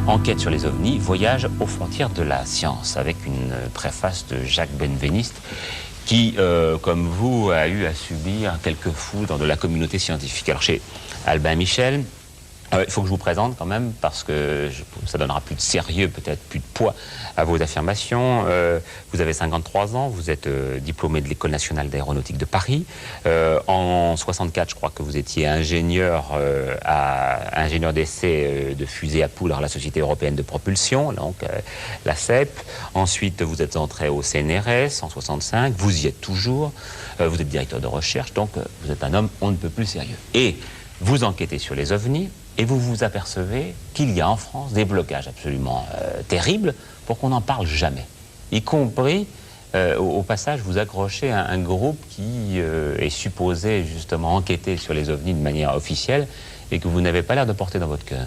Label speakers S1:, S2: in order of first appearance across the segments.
S1: Enquête sur les ovnis, voyage aux frontières de la science, avec une préface de Jacques Benveniste, qui, comme vous, a eu à subir quelques fous dans de la communauté scientifique. Alors chez Albin Michel, il faut que je vous présente quand même, parce que ça donnera plus de sérieux, peut-être plus de poids à vos affirmations. Vous avez 53 ans, vous êtes diplômé de l'École nationale d'aéronautique de Paris. En 64, je crois que vous étiez ingénieur d'essai de fusée à poudre à la Société européenne de propulsion, donc la CEP. Ensuite, vous êtes entré au CNRS en 65, vous y êtes toujours. Vous êtes directeur de recherche, donc vous êtes un homme on ne peut plus sérieux. Et vous enquêtez sur les ovnis, et vous vous apercevez qu'il y a en France des blocages absolument terribles pour qu'on n'en parle jamais. Y compris, au passage, vous accrochez un groupe qui est supposé justement enquêter sur les ovnis de manière officielle et que vous n'avez pas l'air de porter dans votre cœur.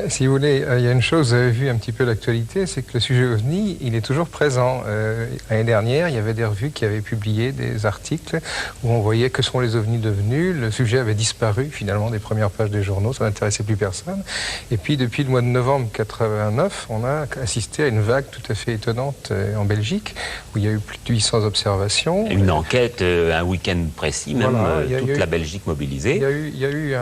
S2: Si vous voulez, il y a une chose, vous avez vu un petit peu l'actualité, c'est que le sujet OVNI, il est toujours présent. L'année dernière, il y avait des revues qui avaient publié des articles où on voyait que sont les ovnis devenus. Le sujet avait disparu finalement des premières pages des journaux, ça n'intéressait plus personne. Et puis depuis le mois de novembre 89, on a assisté à une vague tout à fait étonnante en Belgique, où il y a eu plus de 800 observations.
S1: Une enquête, un week-end précis, même voilà, toute la Belgique mobilisée.
S2: Il y a eu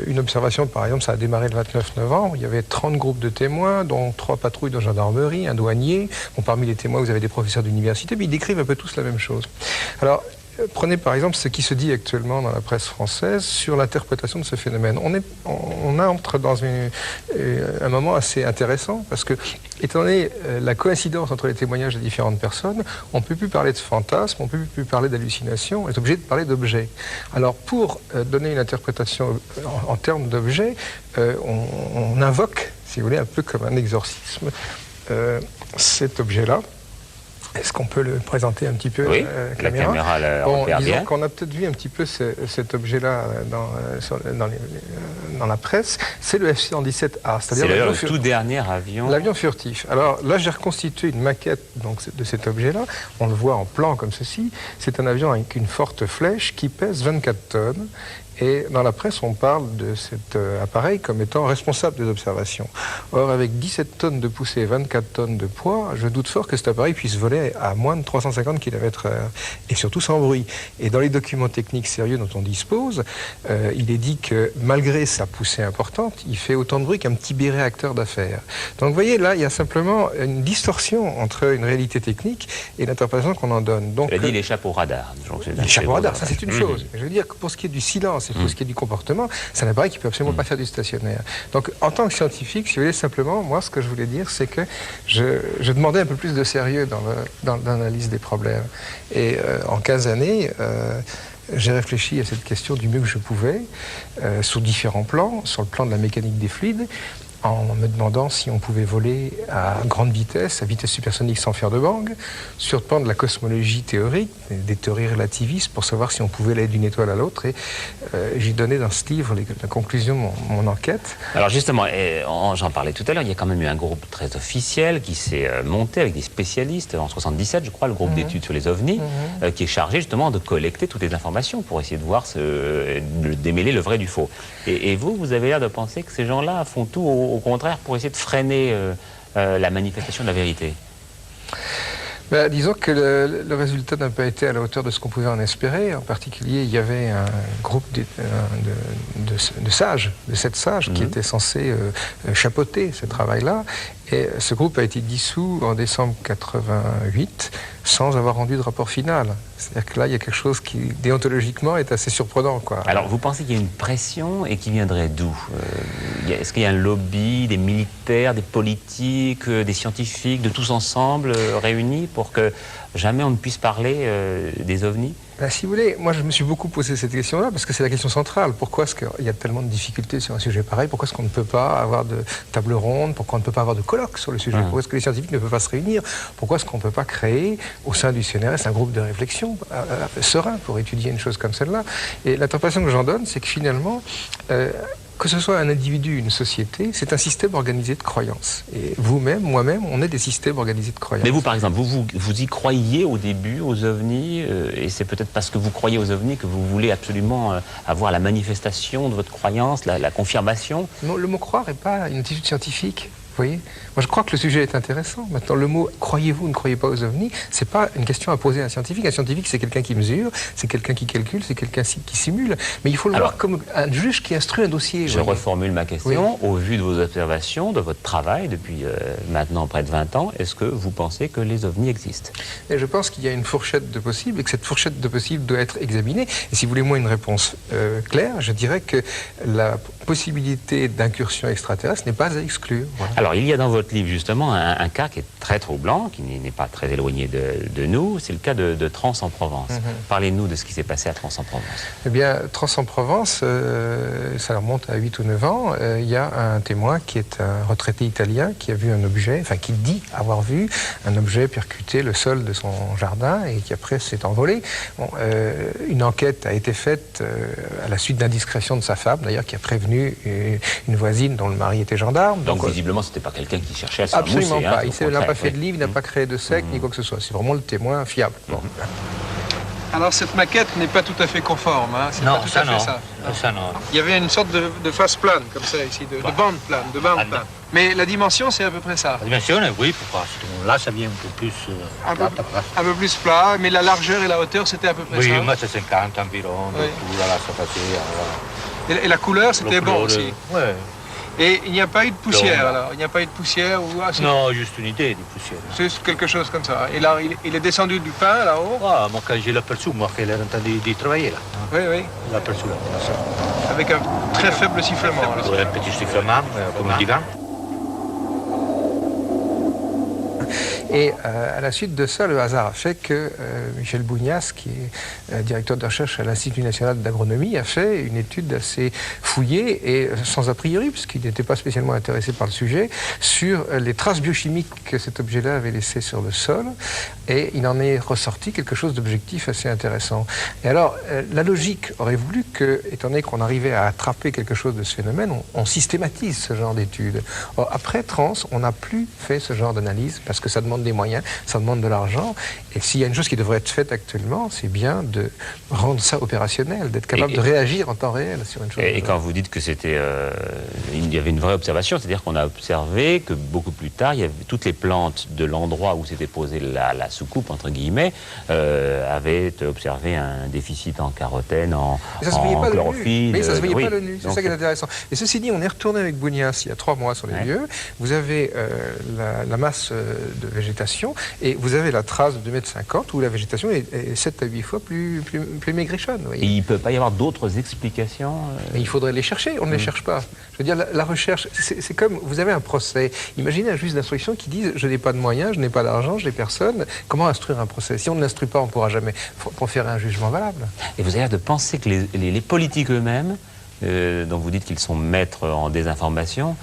S2: une observation, par exemple, ça a démarré le 29 novembre, il y avait 30 groupes de témoins, dont 3 patrouilles de gendarmerie, un douanier. Bon, parmi les témoins, vous avez des professeurs d'université, mais ils décrivent un peu tous la même chose. Alors, prenez par exemple ce qui se dit actuellement dans la presse française sur l'interprétation de ce phénomène. On entre dans un moment assez intéressant parce que, étant donné la coïncidence entre les témoignages des différentes personnes, on ne peut plus parler de fantasmes, on ne peut plus parler d'hallucinations, on est obligé de parler d'objets. Alors pour donner une interprétation en termes d'objets, on invoque, si vous voulez, un peu comme un exorcisme, cet objet-là. Est-ce qu'on peut le présenter un petit peu
S1: oui,
S2: à la
S1: caméra? La caméra repère bien.
S2: Disons qu'on a peut-être vu un petit peu cet objet-là dans la presse. C'est le F-117A.
S1: C'est le tout dernier avion.
S2: L'avion furtif. Alors là, j'ai reconstitué une maquette donc, de cet objet-là. On le voit en plan comme ceci. C'est un avion avec une forte flèche qui pèse 24 tonnes. Et dans la presse, on parle de cet appareil comme étant responsable des observations. Or, avec 17 tonnes de poussée et 24 tonnes de poids, je doute fort que cet appareil puisse voler à moins de 350 km/h, et surtout sans bruit. Et dans les documents techniques sérieux dont on dispose, il est dit que malgré sa poussée importante, il fait autant de bruit qu'un petit biréacteur d'affaires. Donc, vous voyez, là, il y a simplement une distorsion entre une réalité technique et l'interprétation qu'on en donne. Donc,
S1: il a dit il échappe au radar.
S2: Il échappe au radar, ça c'est une chose. Je veux dire que pour ce qui est du silence, et pour ce qui est du comportement, c'est un appareil qui ne peut absolument pas faire du stationnaire. Donc, en tant que scientifique, si vous voulez, simplement, moi, ce que je voulais dire, c'est que je demandais un peu plus de sérieux dans l'analyse des problèmes. Et en 15 années, j'ai réfléchi à cette question du mieux que je pouvais, sur différents plans, sur le plan de la mécanique des fluides, en me demandant si on pouvait voler à grande vitesse, à vitesse supersonique sans faire de bang, sur le plan de la cosmologie théorique, des théories relativistes, pour savoir si on pouvait aller d'une étoile à l'autre. Et j'ai donné dans ce livre la conclusion de mon enquête.
S1: Alors justement, j'en parlais tout à l'heure, il y a quand même eu un groupe très officiel qui s'est monté avec des spécialistes en 77, je crois, le groupe d'études sur les ovnis, qui est chargé justement de collecter toutes les informations pour essayer de voir, démêler le vrai du faux. Et vous avez l'air de penser que ces gens-là font tout au contraire pour essayer de freiner la manifestation de la vérité.
S2: Ben, disons que le résultat n'a pas été à la hauteur de ce qu'on pouvait en espérer. En particulier, il y avait un groupe de sages, de 7 sages, qui étaient censés chapeauter ce travail-là. Et ce groupe a été dissous en décembre 88 sans avoir rendu de rapport final. C'est-à-dire que là, il y a quelque chose qui, déontologiquement, est assez surprenant, quoi.
S1: Alors, vous pensez qu'il y a une pression et qui viendrait d'où? Est-ce qu'il y a un lobby, des militaires, des politiques, des scientifiques, de tous ensemble réunis pour que jamais on ne puisse parler des ovnis?
S2: Ben, si vous voulez, moi je me suis beaucoup posé cette question-là parce que c'est la question centrale. Pourquoi est-ce qu'il y a tellement de difficultés sur un sujet pareil? Pourquoi est-ce qu'on ne peut pas avoir de table ronde? Pourquoi on ne peut pas avoir de colloque sur le sujet? Pourquoi est-ce que les scientifiques ne peuvent pas se réunir? Pourquoi est-ce qu'on ne peut pas créer au sein du CNRS un groupe de réflexion serein pour étudier une chose comme celle-là? Et l'interprétation que j'en donne, c'est que finalement, Que ce soit un individu, une société, c'est un système organisé de croyances. Et vous-même, moi-même, on est des systèmes organisés de croyances.
S1: Mais vous, par exemple, vous y croyiez au début aux ovnis, et c'est peut-être parce que vous croyez aux ovnis que vous voulez absolument avoir la manifestation de votre croyance, la confirmation?
S2: Non, le mot croire n'est pas une attitude scientifique. Vous voyez? Moi, je crois que le sujet est intéressant. Maintenant, le mot « croyez-vous ou ne croyez pas aux ovnis », c'est pas une question à poser à un scientifique. Un scientifique, c'est quelqu'un qui mesure, c'est quelqu'un qui calcule, c'est quelqu'un qui simule. Mais il faut le voir comme un juge qui instruit un dossier.
S1: Je reformule ma question. Oui. Au vu de vos observations, de votre travail depuis maintenant près de 20 ans, est-ce que vous pensez que les ovnis existent?
S2: Et je pense qu'il y a une fourchette de possibles et que cette fourchette de possibles doit être examinée. Et si vous voulez, moi, une réponse claire, je dirais que la possibilité d'incursion extraterrestre n'est pas à exclure. Voilà.
S1: Alors, il y a dans votre livre, justement, un cas qui est très troublant, qui n'est pas très éloigné de nous. C'est le cas de Trans-en-Provence. Parlez-nous de ce qui s'est passé à Trans-en-Provence.
S2: Eh bien, Trans-en-Provence, ça remonte à 8 ou 9 ans. Il y a un témoin qui est un retraité italien qui a vu un objet, enfin qui dit avoir vu un objet percuter le sol de son jardin et qui après s'est envolé. Bon, une enquête a été faite à la suite d'indiscrétion de sa femme, d'ailleurs, qui a prévenu une voisine dont le mari était gendarme.
S1: Donc visiblement, c'était pas quelqu'un qui cherchait à se
S2: absolument
S1: mousser,
S2: pas.
S1: Hein,
S2: il n'a pas fait de livre, il n'a pas créé de secte, ni quoi que ce soit. C'est vraiment le témoin fiable. Bon. Alors cette maquette n'est pas tout à fait conforme. Hein. C'est pas tout à fait ça.
S3: Ça non.
S2: Il y avait une sorte de face plane, comme ça, ici, de bande plane, plane. Mais la dimension, c'est à peu près ça.
S3: La dimension, oui, pourquoi? Là, ça vient un peu plus plat.
S2: Un peu plus plat, mais la largeur et la hauteur, c'était à peu près ça.
S3: Oui, 1,50 m environ, oui. Tout, là, ça passait.
S2: Et la couleur, c'était bon aussi.
S3: Oui.
S2: Et il n'y a pas eu de poussière, alors? Il n'y a pas eu de poussière ou...
S3: Non, juste une idée de poussière.
S2: Juste quelque chose comme ça. Et là, il est descendu du pain, là-haut?
S3: Ah, moi, quand j'ai l'aperçu, moi, qu'il est en train de travailler, là.
S2: Oui, oui.
S3: L'aperçu, là.
S2: Avec un très faible sifflement.
S3: Oui, un petit sifflement, comme un divan.
S2: Et à la suite de ça, le hasard a fait que Michel Bougnas, qui est directeur de recherche à l'Institut national d'agronomie, a fait une étude assez fouillée et sans a priori, puisqu'il n'était pas spécialement intéressé par le sujet, sur les traces biochimiques que cet objet-là avait laissées sur le sol. Et il en est ressorti quelque chose d'objectif assez intéressant. Et alors, la logique aurait voulu que, étant donné qu'on arrivait à attraper quelque chose de ce phénomène, on systématise ce genre d'études. Après Trans, on n'a plus fait ce genre d'analyse parce que ça demande des moyens, ça demande de l'argent. Et s'il y a une chose qui devrait être faite actuellement, c'est bien de rendre ça opérationnel, d'être capable de réagir en temps réel sur une chose.
S1: Et quand vous dites que c'était, il y avait une vraie observation, c'est-à-dire qu'on a observé que beaucoup plus tard, il y avait toutes les plantes de l'endroit où s'était posée la soucoupe, entre guillemets, avaient observé un déficit en carotène, en chlorophylle.
S2: Mais ça ne se voyait pas le nu, c'est ça qui est intéressant. Et ceci dit, on est retourné avec Bougnas il y a 3 mois sur les lieux. Vous avez la masse de végétation et vous avez la trace de 2,50 m où la végétation est 7 à 8 fois plus maigrichonne.
S1: Et il ne peut pas y avoir d'autres explications
S2: Mais il faudrait les chercher, on ne les cherche pas. Je veux dire, la recherche, c'est comme, vous avez un procès. Imaginez un juge d'instruction qui dit « je n'ai pas de moyens, je n'ai pas d'argent, je n'ai personne ». Comment instruire un procès? Si on ne l'instruit pas, on ne pourra jamais faire un jugement valable.
S1: Et vous avez l'air de penser que les politiques eux-mêmes, dont vous dites qu'ils sont maîtres en désinformation,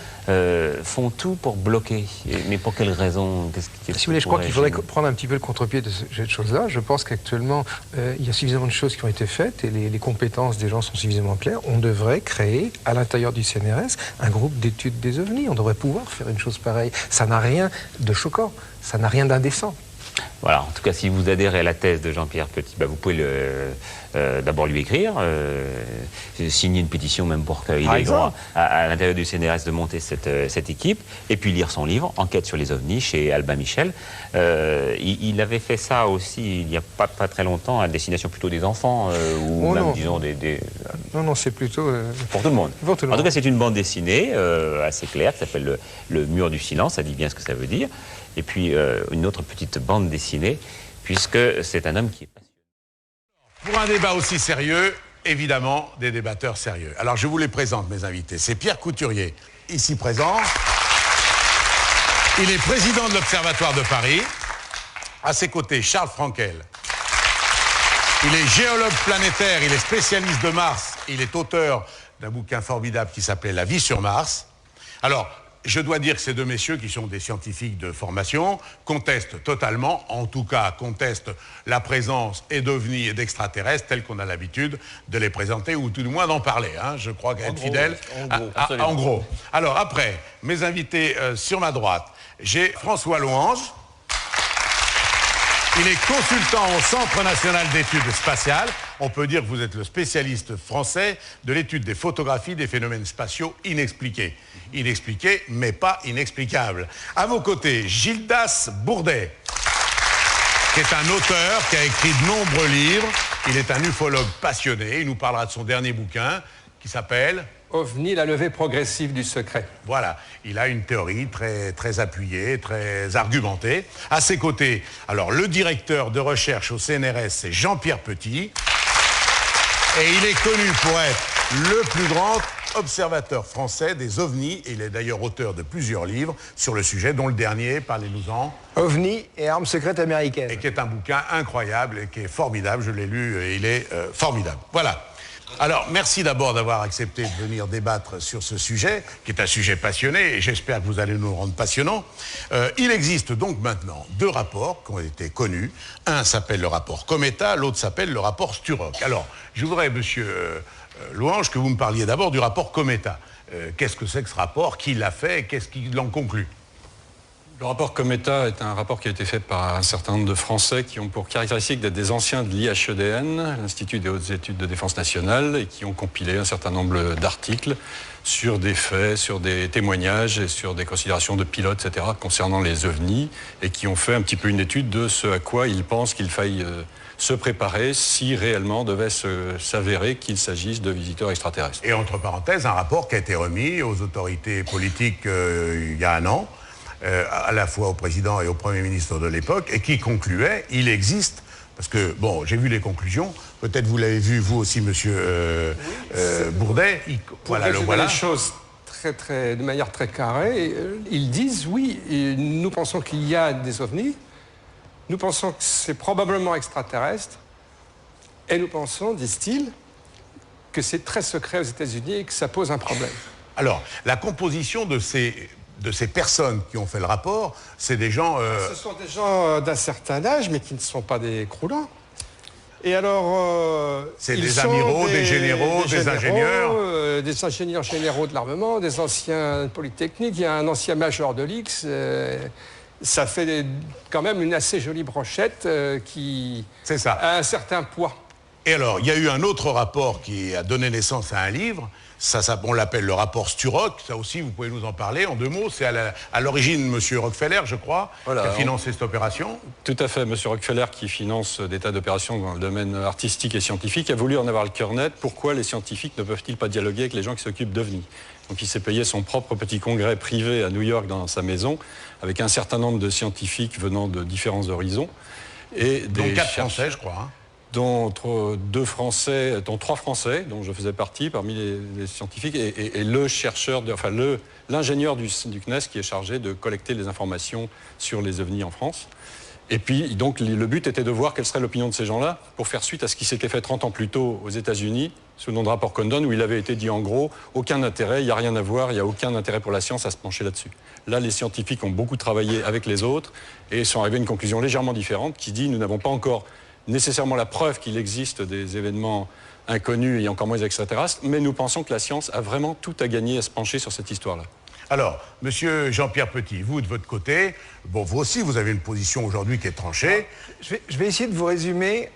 S1: font tout pour bloquer. Mais pour quelles raisons?
S2: Si vous voulez, je crois qu'il faudrait prendre un petit peu le contre-pied de cette chose-là. Je pense qu'actuellement, il y a suffisamment de choses qui ont été faites et les compétences des gens sont suffisamment claires. On devrait créer, à l'intérieur du CNRS, un groupe d'études des ovnis. On devrait pouvoir faire une chose pareille. Ça n'a rien de choquant, ça n'a rien d'indécent.
S1: Voilà, en tout cas, si vous adhérez à la thèse de Jean-Pierre Petit, vous pouvez d'abord lui écrire, signer une pétition même pour qu'il ait droit à l'intérieur du CNRS de monter cette équipe, et puis lire son livre, Enquête sur les ovnis, chez Albin Michel. Il avait fait ça aussi, il n'y a pas très longtemps, à destination plutôt des enfants, ou même, disons,
S2: Non, c'est plutôt...
S1: Pour tout le monde.
S2: Pour tout le monde.
S1: En tout cas, c'est une bande dessinée assez claire, qui s'appelle le Mur du silence, ça dit bien ce que ça veut dire. Et puis, une autre petite bande dessinée, puisque c'est un homme qui est passionné.
S4: Pour un débat aussi sérieux, évidemment, des débatteurs sérieux. Alors, je vous les présente, mes invités. C'est Pierre Couturier, ici présent. Il est président de l'Observatoire de Paris. À ses côtés, Charles Frankel. Il est géologue planétaire, il est spécialiste de Mars. Il est auteur d'un bouquin formidable qui s'appelait La vie sur Mars. Alors, je dois dire que ces deux messieurs, qui sont des scientifiques de formation, contestent totalement, en tout cas contestent la présence et d'ovnis et d'extraterrestres tels qu'on a l'habitude de les présenter, ou tout du moins d'en parler. Hein. Je crois qu'être fidèle. En gros. Alors après, mes invités sur ma droite, j'ai François Louange. Il est consultant au Centre national d'études spatiales. On peut dire que vous êtes le spécialiste français de l'étude des photographies des phénomènes spatiaux inexpliqués. Inexpliqués, mais pas inexplicables. À vos côtés, Gildas Bourdet, qui est un auteur qui a écrit de nombreux livres. Il est un ufologue passionné. Il nous parlera de son dernier bouquin qui s'appelle...
S5: OVNI, la levée progressive du secret.
S4: Voilà, il a une théorie très appuyée, très argumentée. À ses côtés, alors le directeur de recherche au CNRS, c'est Jean-Pierre Petit. Et il est connu pour être le plus grand observateur français des ovnis. Et il est d'ailleurs auteur de plusieurs livres sur le sujet, dont le dernier, parlez-nous-en.
S2: OVNI et armes secrètes américaines.
S4: Et qui est un bouquin incroyable et qui est formidable. Je l'ai lu et il est formidable. Voilà. Alors, merci d'abord d'avoir accepté de venir débattre sur ce sujet, qui est un sujet passionné, et j'espère que vous allez nous le rendre passionnant. Il existe donc maintenant deux rapports qui ont été connus. Un s'appelle le rapport Cometa, l'autre s'appelle le rapport Sturrock. Alors, je voudrais, monsieur Louange, que vous me parliez d'abord du rapport Cometa. Qu'est-ce que c'est que ce rapport? Qui l'a fait et qu'est-ce qu'il en conclut?
S6: Le rapport Cometa est un rapport qui a été fait par un certain nombre de Français qui ont pour caractéristique d'être des anciens de l'IHEDN, l'Institut des hautes études de défense nationale, et qui ont compilé un certain nombre d'articles sur des faits, sur des témoignages et sur des considérations de pilotes, etc., concernant les ovnis, et qui ont fait un petit peu une étude de ce à quoi ils pensent qu'il faille se préparer si réellement devait s'avérer qu'il s'agisse de visiteurs extraterrestres.
S4: Et entre parenthèses, un rapport qui a été remis aux autorités politiques il y a un an, à la fois au président et au Premier ministre de l'époque, et qui concluait, il existe, parce que, bon, j'ai vu les conclusions, peut-être vous l'avez vu, vous aussi, monsieur Bourdet,
S5: Voilà, le voilà. Les choses de manière très carrée, ils disent, oui, nous pensons qu'il y a des ovnis, nous pensons que c'est probablement extraterrestre, et nous pensons, disent-ils, que c'est très secret aux États-Unis et que ça pose un problème.
S4: Alors, la composition de ces personnes qui ont fait le rapport, c'est des gens...
S5: Ce sont des gens d'un certain âge, mais qui ne sont pas des croulants. Et alors...
S4: c'est des amiraux, des généraux, des ingénieurs.
S5: Des ingénieurs généraux de l'armement, des anciens polytechniques. Il y a un ancien major de l'X. Ça fait quand même une assez jolie brochette qui a un certain poids.
S4: Et alors, il y a eu un autre rapport qui a donné naissance à un livre. On l'appelle le rapport Sturrock. Ça aussi, vous pouvez nous en parler en deux mots. C'est à l'origine M. Rockefeller, je crois, qui a financé cette opération.
S6: Tout à fait. M. Rockefeller, qui finance des tas d'opérations dans le domaine artistique et scientifique, a voulu en avoir le cœur net. Pourquoi les scientifiques ne peuvent-ils pas dialoguer avec les gens qui s'occupent d'OVNI? Donc il s'est payé son propre petit congrès privé à New York dans sa maison, avec un certain nombre de scientifiques venant de différents horizons. Et
S4: dont 4 Français, je crois.
S6: Dont 3 Français, dont je faisais partie parmi les scientifiques, et le chercheur, l'ingénieur du CNES qui est chargé de collecter les informations sur les ovnis en France. Et puis, donc, le but était de voir quelle serait l'opinion de ces gens-là pour faire suite à ce qui s'était fait 30 ans plus tôt aux États-Unis, sous le nom de rapport Condon, où il avait été dit en gros, aucun intérêt, il n'y a rien à voir, il n'y a aucun intérêt pour la science à se pencher là-dessus. Là, les scientifiques ont beaucoup travaillé avec les autres et sont arrivés à une conclusion légèrement différente qui dit, nous n'avons pas encore nécessairement la preuve qu'il existe des événements inconnus et encore moins extraterrestres, mais nous pensons que la science a vraiment tout à gagner à se pencher sur cette histoire-là.
S4: Alors, monsieur Jean-Pierre Petit, vous, de votre côté, bon, vous aussi, vous avez une position aujourd'hui qui est tranchée.
S2: Je vais essayer de vous résumer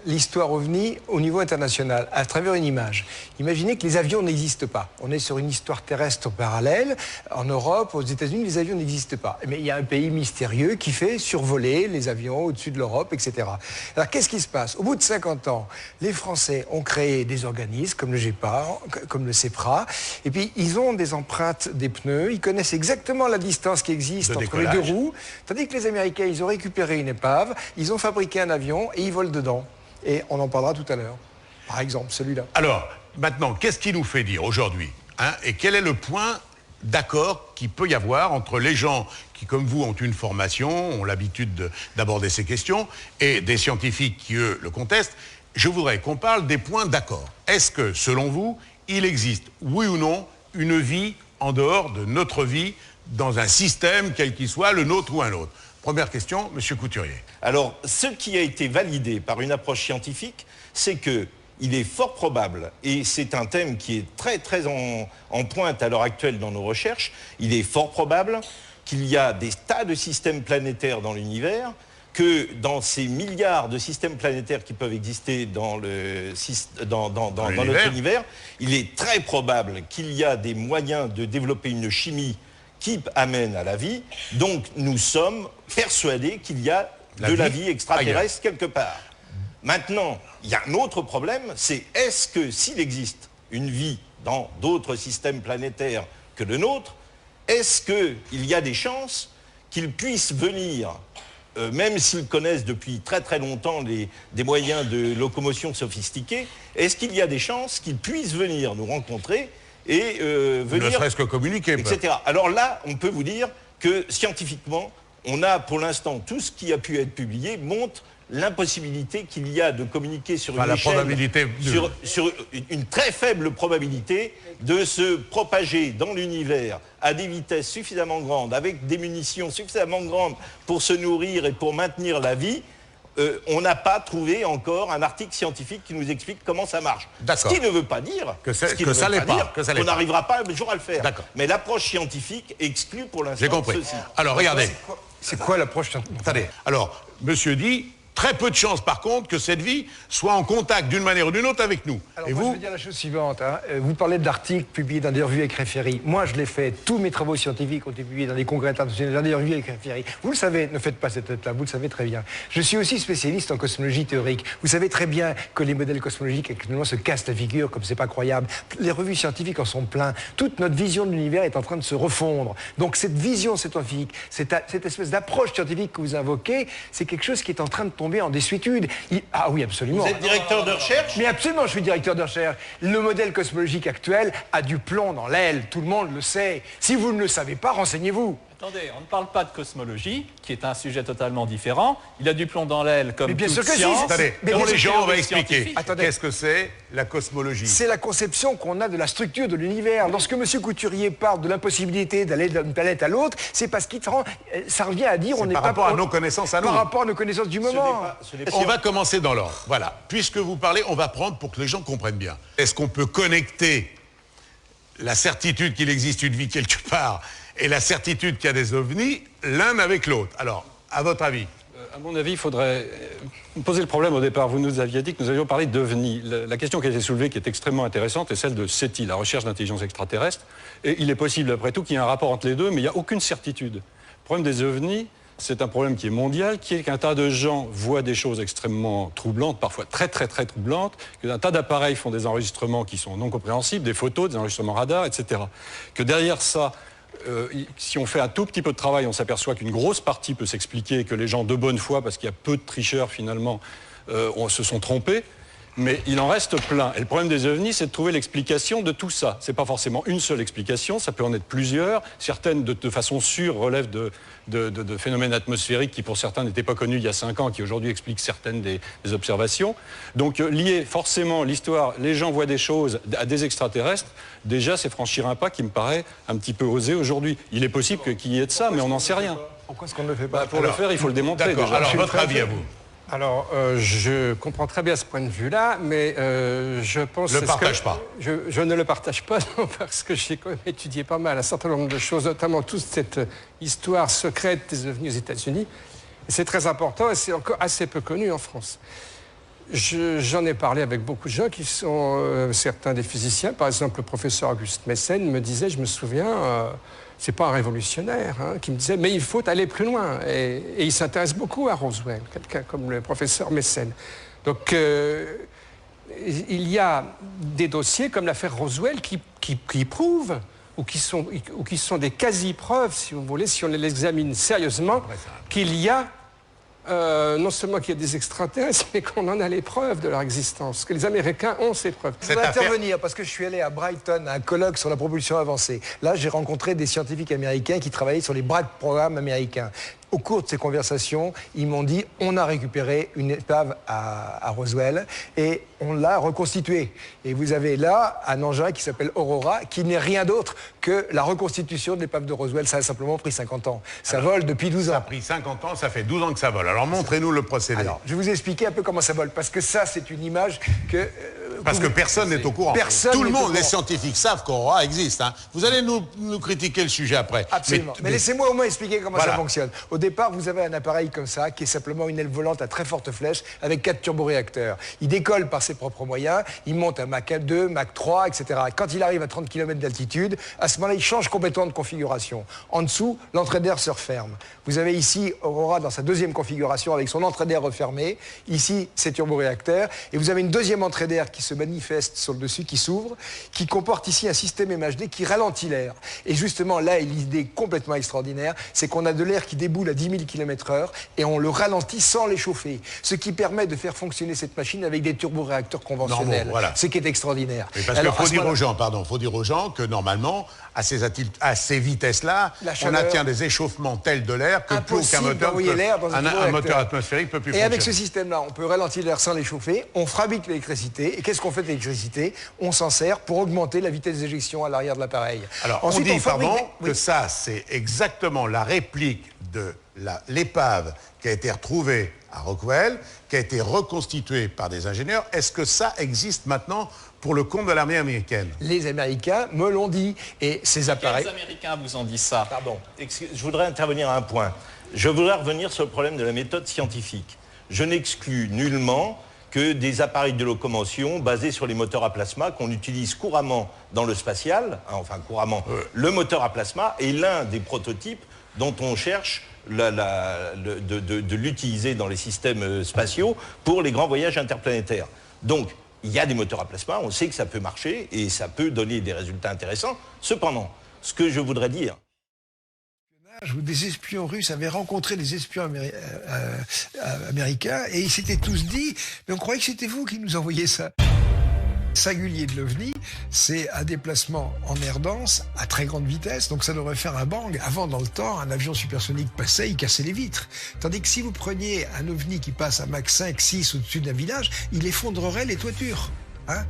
S2: l'histoire OVNI au niveau international, à travers une image. Imaginez que les avions n'existent pas. On est sur une histoire terrestre parallèle. En Europe, aux États-Unis, les avions n'existent pas. Mais il y a un pays mystérieux qui fait survoler les avions au-dessus de l'Europe, etc. Alors, qu'est-ce qui se passe? Au bout de 50 ans, les Français ont créé des organismes comme le GEPA, comme le CEPRA, et puis ils ont des empreintes des pneus. Ils connaissent exactement la distance qui existe entre les deux roues. Tandis que les Américains, ils ont récupéré une épave, ils ont fabriqué un avion et ils volent dedans. Et on en parlera tout à l'heure. Par exemple, celui-là.
S4: Alors, maintenant, qu'est-ce qui nous fait dire aujourd'hui, et quel est le point d'accord qu'il peut y avoir entre les gens qui, comme vous, ont une formation, ont l'habitude d'aborder ces questions, et des scientifiques qui, eux, le contestent? Je voudrais qu'on parle des points d'accord. Est-ce que, selon vous, il existe, oui ou non, une vie en dehors de notre vie, dans un système, quel qu'il soit, le nôtre ou un autre. Première question, Monsieur Couturier.
S7: Alors, ce qui a été validé par une approche scientifique, c'est que il est fort probable, et c'est un thème qui est très en pointe à l'heure actuelle dans nos recherches, il est fort probable qu'il y a des tas de systèmes planétaires dans l'univers, que dans ces milliards de systèmes planétaires qui peuvent exister dans notre univers, il est très probable qu'il y a des moyens de développer une chimie qui amène à la vie. Donc nous sommes persuadés qu'il y a de la vie extraterrestre quelque part. Maintenant, il y a un autre problème, c'est est-ce que s'il existe une vie dans d'autres systèmes planétaires que le nôtre, est-ce qu'il y a des chances qu'ils puissent venir, même s'ils connaissent depuis très longtemps des moyens de locomotion sophistiqués, est-ce qu'il y a des chances qu'ils puissent venir nous rencontrer et venir...
S4: Ne serait-ce que communiquer.
S7: Etc. Alors là, on peut vous dire que scientifiquement, on a pour l'instant tout ce qui a pu être publié montre l'impossibilité qu'il y a de communiquer sur une échelle, sur une très faible probabilité de se propager dans l'univers à des vitesses suffisamment grandes, avec des munitions suffisamment grandes pour se nourrir et pour maintenir la vie. On n'a pas trouvé encore un article scientifique qui nous explique comment ça marche. Ce qui ne veut pas dire qu'on n'arrivera pas un jour à le faire. Mais l'approche scientifique exclut pour l'instant ceci.
S4: Alors regardez.
S2: C'est quoi l'approche scientifique?
S4: Attendez. Alors, monsieur dit... Très peu de chances, par contre, que cette vie soit en contact d'une manière ou d'une autre avec nous.
S2: Alors
S4: et
S2: moi,
S4: vous
S2: je vais dire la chose suivante. Vous parlez de l'article publié dans des revues avec référés. Moi, je l'ai fait. Tous mes travaux scientifiques ont été publiés dans des congrès internationaux, dans des revues avec référés. Vous le savez, ne faites pas cette tête-là, vous le savez très bien. Je suis aussi spécialiste en cosmologie théorique. Vous savez très bien que les modèles cosmologiques actuellement se cassent la figure, comme c'est pas croyable. Les revues scientifiques en sont pleines. Toute notre vision de l'univers est en train de se refondre. Donc cette vision scientifique, cette espèce d'approche scientifique que vous invoquez, c'est quelque chose qui est en train de tomber en désuétude. Ah oui, absolument.
S7: Vous êtes directeur de recherche?
S2: Mais absolument, je suis directeur de recherche. Le modèle cosmologique actuel a du plomb dans l'aile, tout le monde le sait. Si vous ne le savez pas, renseignez-vous.
S8: Attendez, on ne parle pas de cosmologie, qui est un sujet totalement différent. Il a du plomb dans l'aile comme toute science.
S4: Attendez, pour les gens, on va expliquer. Qu'est-ce que c'est la cosmologie?
S2: C'est la conception qu'on a de la structure de l'univers. Lorsque M. Couturier parle de l'impossibilité d'aller d'une planète à l'autre, c'est parce qu'il ça revient à dire on n'est pas...
S4: Par rapport à nos connaissances à nous.
S2: Par rapport à nos connaissances du moment.
S4: On va commencer dans l'ordre. Voilà. Puisque vous parlez, on va prendre pour que les gens comprennent bien. Est-ce qu'on peut connecter la certitude qu'il existe une vie quelque part et la certitude qu'il y a des ovnis l'un avec l'autre? Alors, à votre avis?
S6: À mon avis, il faudrait poser le problème au départ. Vous nous aviez dit que nous avions parlé d'ovnis. La question qui a été soulevée, qui est extrêmement intéressante, est celle de SETI, la recherche d'intelligence extraterrestre. Et il est possible, après tout, qu'il y ait un rapport entre les deux, mais il n'y a aucune certitude. Le problème des ovnis, c'est un problème qui est mondial, qui est qu'un tas de gens voient des choses extrêmement troublantes, parfois très troublantes, qu'un tas d'appareils font des enregistrements qui sont non compréhensibles, des photos, des enregistrements radar, etc. Que derrière ça, si on fait un tout petit peu de travail, on s'aperçoit qu'une grosse partie peut s'expliquer, que les gens de bonne foi, parce qu'il y a peu de tricheurs finalement, se sont trompés. Mais il en reste plein. Et le problème des ovnis, c'est de trouver l'explication de tout ça. C'est pas forcément une seule explication, ça peut en être plusieurs. Certaines, de façon sûre, relèvent de phénomènes atmosphériques qui, pour certains, n'étaient pas connus il y a 5 ans, qui aujourd'hui expliquent certaines des observations. Donc, lier forcément l'histoire, les gens voient des choses à des extraterrestres, déjà, c'est franchir un pas qui me paraît un petit peu osé aujourd'hui. Il est possible qu'il y ait de ça, mais on n'en sait rien.
S2: Pourquoi est-ce qu'on ne le fait pas?
S6: Pour le faire, il faut le démontrer.
S4: D'accord.
S6: Déjà.
S4: Alors, votre avis à vous?
S5: Alors, je comprends très bien ce point de vue-là, mais je pense...
S4: Je
S5: ne le partage pas, non, parce que j'ai quand même étudié pas mal un certain nombre de choses, notamment toute cette histoire secrète des ovnis aux États-Unis. C'est très important et c'est encore assez peu connu en France. J'en ai parlé avec beaucoup de gens qui sont certains des physiciens. Par exemple, le professeur Auguste Messen me disait, je me souviens... c'est pas un révolutionnaire, qui me disait, mais il faut aller plus loin. Et il s'intéresse beaucoup à Roswell, quelqu'un comme le professeur Messen. Donc, il y a des dossiers comme l'affaire Roswell qui prouvent, ou qui sont des quasi-preuves, si vous voulez, si on les examine sérieusement, qu'il y a non seulement qu'il y a des extraterrestres, mais qu'on en a les preuves de leur existence, que les Américains ont ces preuves.
S2: Je voudrais intervenir parce que je suis allé à Brighton à un colloque sur la propulsion avancée. Là, j'ai rencontré des scientifiques américains qui travaillaient sur les bras de programme américains. Au cours de ces conversations, ils m'ont dit on a récupéré une épave à Roswell et on l'a reconstituée. Et vous avez là un engin qui s'appelle Aurora, qui n'est rien d'autre que la reconstitution de l'épave de Roswell. Ça a simplement pris 50 ans. Ça vole depuis 12 ans.
S4: Ça a pris 50 ans, ça fait 12 ans que ça vole. Alors montrez-nous le procédé.
S2: Alors, je vais vous expliquer un peu comment ça vole, parce que ça, c'est une image que...
S4: Parce que personne n'est au courant. Tout le monde, les scientifiques savent qu'Aurora existe. Hein. Vous allez nous critiquer le sujet après.
S2: Absolument. Mais laissez-moi au moins expliquer comment ça fonctionne. Au départ, vous avez un appareil comme ça, qui est simplement une aile volante à très forte flèche, avec 4 turboréacteurs. Il décolle par ses propres moyens, il monte à Mach 2, Mach 3, etc. Quand il arrive à 30 km d'altitude, à ce moment-là, il change complètement de configuration. En dessous, l'entrée d'air se referme. Vous avez ici Aurora dans sa deuxième configuration, avec son entrée d'air refermée. Ici, ses turboréacteurs. Et vous avez une deuxième entrée d'air qui se manifeste sur le dessus, qui s'ouvre, qui comporte ici un système MHD qui ralentit l'air. Et justement, là est l'idée complètement extraordinaire, c'est qu'on a de l'air qui déboule à 10 000 km/h et on le ralentit sans l'échauffer. Ce qui permet de faire fonctionner cette machine avec des turboréacteurs conventionnels.
S4: Non, voilà.
S2: Ce qui est extraordinaire.
S4: Mais parce qu'il faut dire aux gens que normalement, à ces vitesses-là, on atteint des échauffements tels de l'air que plus aucun moteur, un moteur atmosphérique peut plus fonctionner.
S2: Et avec ce système-là, on peut ralentir l'air sans l'échauffer, on fabrique l'électricité, et qu'est-ce qu'on fait de l'électricité? On s'en sert pour augmenter la vitesse d'éjection à l'arrière de l'appareil.
S4: Alors, ensuite, on dit, que ça, c'est exactement la réplique de l'épave qui a été retrouvée à Rockwell, qui a été reconstituée par des ingénieurs. Est-ce que ça existe maintenant pour le compte de l'armée américaine?
S2: Les Américains me l'ont dit. Et ces appareils...
S8: Quels Américains vous ont dit ça?
S7: Pardon, je voudrais intervenir à un point. Je voudrais revenir sur le problème de la méthode scientifique. Je n'exclus nullement que des appareils de locomotion basés sur les moteurs à plasma qu'on utilise couramment dans le spatial, le moteur à plasma est l'un des prototypes dont on cherche de l'utiliser dans les systèmes spatiaux pour les grands voyages interplanétaires. Donc, il y a des moteurs à plasma, on sait que ça peut marcher et ça peut donner des résultats intéressants. Cependant, ce que je voudrais dire...
S9: Où des espions russes avaient rencontré des espions américains et ils s'étaient tous dit mais on croyait que c'était vous qui nous envoyiez ça. Singulier de l'OVNI, c'est un déplacement en air dense à très grande vitesse, donc ça devrait faire un bang. Avant, dans le temps, un avion supersonique passait, il cassait les vitres. Tandis que si vous preniez un OVNI qui passe à Mach 5, 6 au-dessus d'un village, il effondrerait les toitures. Hein?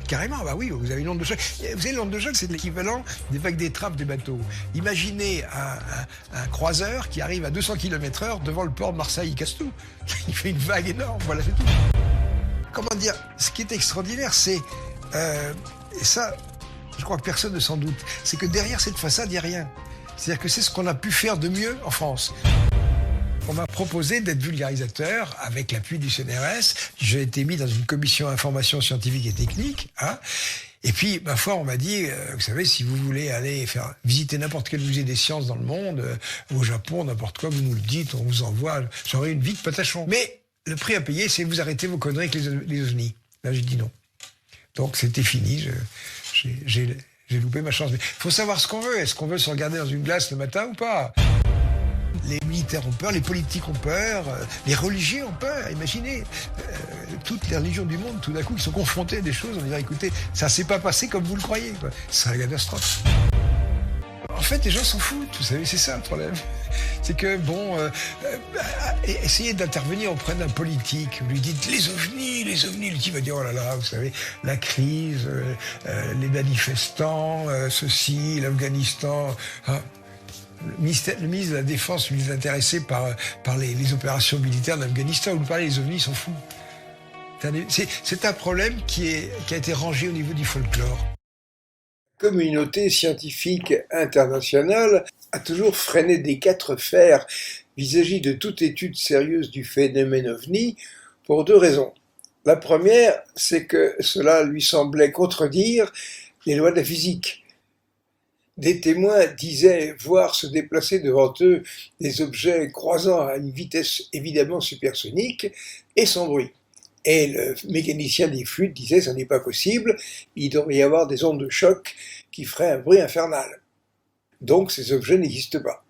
S9: Carrément, bah oui, vous avez une onde de choc. Vous savez, l'onde de choc, c'est l'équivalent des vagues d'étrave des bateaux. Imaginez un croiseur qui arrive à 200 km/h devant le port de Marseille, il casse tout. Il fait une vague énorme, voilà, c'est tout. Comment dire, ce qui est extraordinaire, c'est, et ça, je crois que personne ne s'en doute, c'est que derrière cette façade, il n'y a rien. C'est-à-dire que c'est ce qu'on a pu faire de mieux en France. On m'a proposé d'être vulgarisateur avec l'appui du CNRS. J'ai été mis dans une commission information scientifique et technique. Hein. Et puis, ma foi, on m'a dit, vous savez, si vous voulez aller visiter n'importe quel musée des sciences dans le monde, au Japon, n'importe quoi, vous nous le dites, on vous envoie. J'aurai une vie de patachon. Mais le prix à payer, c'est vous arrêtez vos conneries avec les OVNI. Là, j'ai dit non. Donc, c'était fini. J'ai loupé ma chance. Mais faut savoir ce qu'on veut. Est-ce qu'on veut se regarder dans une glace le matin ou pas? Les militaires ont peur, les politiques ont peur, les religieux ont peur. Imaginez, toutes les religions du monde, tout d'un coup, ils sont confrontés à des choses. On dirait, écoutez, ça s'est pas passé comme vous le croyez. Quoi. C'est la catastrophe. En fait, les gens s'en foutent, vous savez, c'est ça le problème. C'est que, bon, essayez d'intervenir auprès d'un politique. Vous lui dites, les ovnis, le type va dire, oh là là, vous savez, la crise, les manifestants, ceci, l'Afghanistan... Hein. Le ministre de la Défense, lui, est intéressé par les opérations militaires d'Afghanistan. Vous parlez des ovnis, ils s'en foutent. C'est un problème qui a été rangé au niveau du folklore.
S10: La communauté scientifique internationale a toujours freiné des 4 fers vis-à-vis de toute étude sérieuse du phénomène OVNI pour 2 raisons. La première, c'est que cela lui semblait contredire les lois de la physique. Des témoins disaient voir se déplacer devant eux des objets croisant à une vitesse évidemment supersonique et sans bruit. Et le mécanicien des flûtes disait ça n'est pas possible, il devrait y avoir des ondes de choc qui feraient un bruit infernal. Donc ces objets n'existent pas.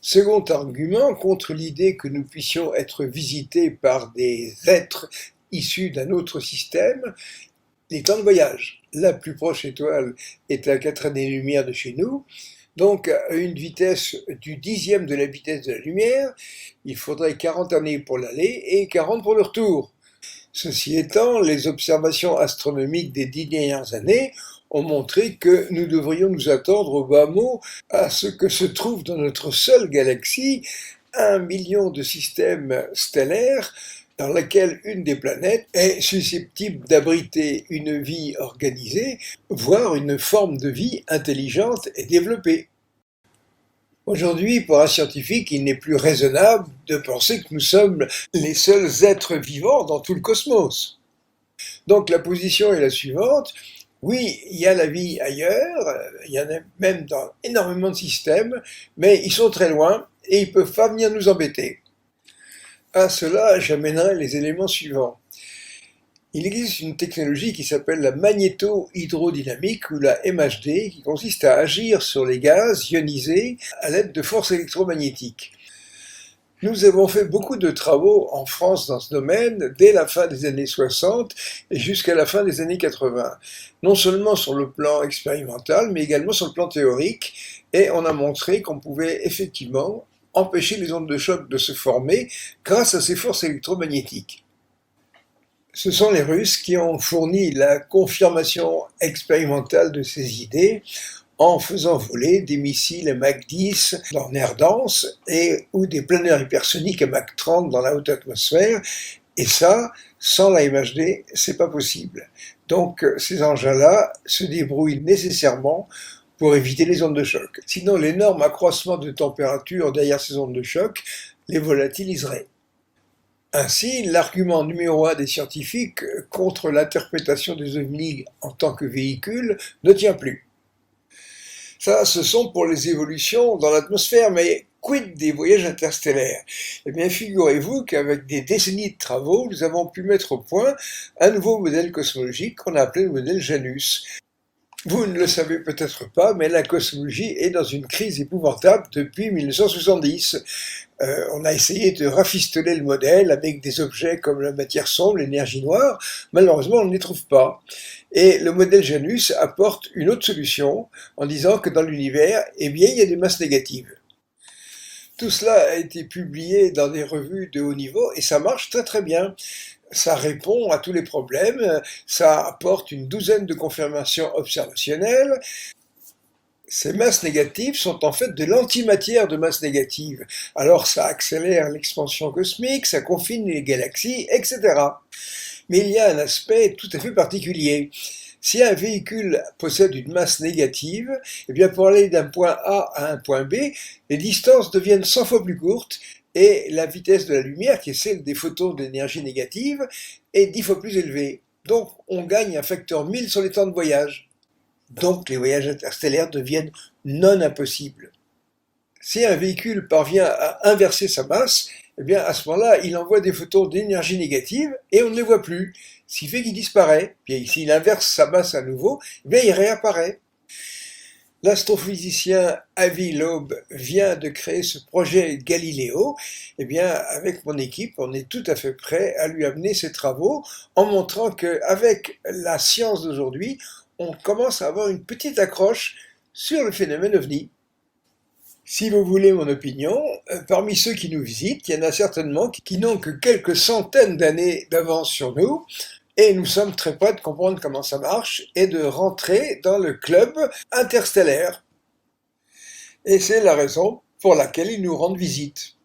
S10: Second argument contre l'idée que nous puissions être visités par des êtres issus d'un autre système, les temps de voyage. La plus proche étoile est à 4 années-lumière de chez nous. Donc, à une vitesse du 10e de la vitesse de la lumière, il faudrait 40 années pour l'aller et 40 pour le retour. Ceci étant, les observations astronomiques des 10 dernières années ont montré que nous devrions nous attendre au bas mot à ce que se trouve dans notre seule galaxie 1 million de systèmes stellaires dans laquelle une des planètes est susceptible d'abriter une vie organisée, voire une forme de vie intelligente et développée. Aujourd'hui, pour un scientifique, il n'est plus raisonnable de penser que nous sommes les seuls êtres vivants dans tout le cosmos. Donc la position est la suivante. Oui, il y a la vie ailleurs, il y en a même dans énormément de systèmes, mais ils sont très loin et ils ne peuvent pas venir nous embêter. À cela, j'amènerai les éléments suivants. Il existe une technologie qui s'appelle la magnéto-hydrodynamique ou la MHD, qui consiste à agir sur les gaz ionisés à l'aide de forces électromagnétiques. Nous avons fait beaucoup de travaux en France dans ce domaine dès la fin des années 60 et jusqu'à la fin des années 80. Non seulement sur le plan expérimental, mais également sur le plan théorique, et on a montré qu'on pouvait effectivement empêcher les ondes de choc de se former grâce à ces forces électromagnétiques. Ce sont les Russes qui ont fourni la confirmation expérimentale de ces idées en faisant voler des missiles Mach 10 en air dense ou des planeurs hypersoniques à Mach 30 dans la haute atmosphère. Et ça, sans la MHD, c'est pas possible. Donc ces engins-là se débrouillent nécessairement pour éviter les ondes de choc. Sinon, l'énorme accroissement de température derrière ces ondes de choc les volatiliserait. Ainsi, l'argument numéro 1 des scientifiques contre l'interprétation des ovnis en tant que véhicules ne tient plus. Ça, ce sont pour les évolutions dans l'atmosphère, mais quid des voyages interstellaires? Eh bien, figurez-vous qu'avec des décennies de travaux, nous avons pu mettre au point un nouveau modèle cosmologique qu'on a appelé le modèle Janus. Vous ne le savez peut-être pas, mais la cosmologie est dans une crise épouvantable depuis 1970. On a essayé de rafistoler le modèle avec des objets comme la matière sombre, l'énergie noire. Malheureusement, on ne les trouve pas. Et le modèle Janus apporte une autre solution en disant que dans l'univers, eh bien, il y a des masses négatives. Tout cela a été publié dans des revues de haut niveau et ça marche très très bien. Ça répond à tous les problèmes, ça apporte une douzaine de confirmations observationnelles. Ces masses négatives sont en fait de l'antimatière de masse négative. Alors ça accélère l'expansion cosmique, ça confine les galaxies, etc. Mais il y a un aspect tout à fait particulier. Si un véhicule possède une masse négative, eh bien pour aller d'un point A à un point B, les distances deviennent 100 fois plus courtes et la vitesse de la lumière, qui est celle des photons d'énergie négative, est 10 fois plus élevée. Donc on gagne un facteur 1000 sur les temps de voyage. Donc les voyages interstellaires deviennent non impossibles. Si un véhicule parvient à inverser sa masse, eh bien à ce moment-là, il envoie des photons d'énergie négative et on ne les voit plus. Ce qui fait qu'il disparaît. Puis s'il inverse sa masse à nouveau, eh bien il réapparaît. L'astrophysicien Avi Loeb vient de créer ce projet Galileo. Eh bien, avec mon équipe, on est tout à fait prêt à lui amener ses travaux en montrant qu'avec la science d'aujourd'hui, on commence à avoir une petite accroche sur le phénomène OVNI. Si vous voulez mon opinion, parmi ceux qui nous visitent, il y en a certainement qui n'ont que quelques centaines d'années d'avance sur nous. Et nous sommes très près de comprendre comment ça marche et de rentrer dans le club interstellaire. Et c'est la raison pour laquelle ils nous rendent visite.